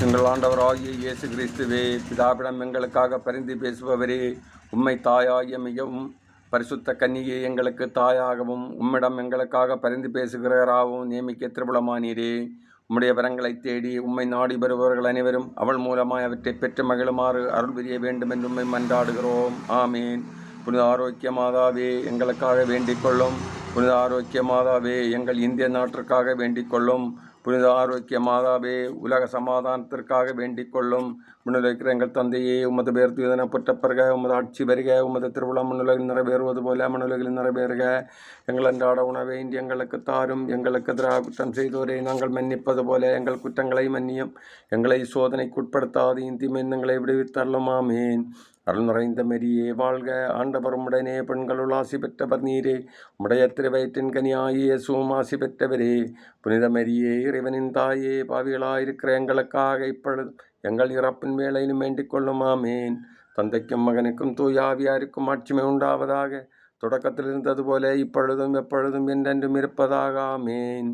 எங்கள் ஆண்டவராகிய இயேசு கிறிஸ்துவே, பிதாவிடம் எங்களுக்காக பரிந்து பேசுபவரே, உம்மை தாயாகிய மிகவும் பரிசுத்த கன்னியை எங்களுக்கு தாயாகவும் உம்மிடம் எங்களுக்காக பரிந்து பேசுகிறவராகவும் நியமிக்க திருபுலமானீரே. உம்முடைய வரங்களை தேடி உம்மை நாடி வருபவர்கள் அனைவரும் அவள் மூலமாய் அவற்றை பெற்று மகிழுமாறு அருள் புரிய வேண்டும் என்று உம்மை மன்றாடுகிறோம். ஆமீன். புனித ஆரோக்கிய மாதாவே, எங்களுக்காக வேண்டிக் கொள்ளும். புனித ஆரோக்கிய மாதாவே, எங்கள் இந்திய நாட்டிற்காக வேண்டிக் கொள்ளும். புனித ஆரோக்கிய மாதாவே, உலக சமாதானத்திற்காக வேண்டிக் கொள்ளும். முன்னிலைக்கிற எங்கள் தந்தையே, உமது பேர் தூதன புற்றப்பெறுக, உமது ஆட்சி வருக, உமது திருவிழா முன்னுலகில் நிறைவேறுவது போல மண்ணுலகில் நிறைவேறுக. எங்கள் அன்றாட உணவை இன்று எங்களுக்கு தாரும். எங்களுக்கு எதிராக குற்றம் செய்தோரை நாங்கள் மன்னிப்பது போல எங்கள் குற்றங்களை மன்னியும். எங்களை சோதனைக்கு உட்படுத்தாது, தீமை எங்களை விடுவித்தருளும். ஆமீன். அருள் நிறைந்த மரியே வாழ்க, ஆண்டவர் உம்முடனே, பெண்களுள் ஆசி பெற்றவர் நீரே. உம்முடைய திருவயிற்றின் கனியாகிய இயேசுவும் ஆசி பெற்றவரே. புனித மரியே, இறைவனின் தாயே, பாவிகளாயிருக்கிற எங்களுக்காக இப்பொழுதும் எங்கள் இறப்பின் வேளையிலும் வேண்டிக் கொள்ளும். ஆமேன். தந்தைக்கும் மகனுக்கும் தூய ஆவியாருக்கும் ஆட்சிமை உண்டாவதாக. தொடக்கத்தில் இருந்தது போல இப்பொழுதும் எப்பொழுதும் என்றென்றும் இருப்பதாக. ஆமேன்.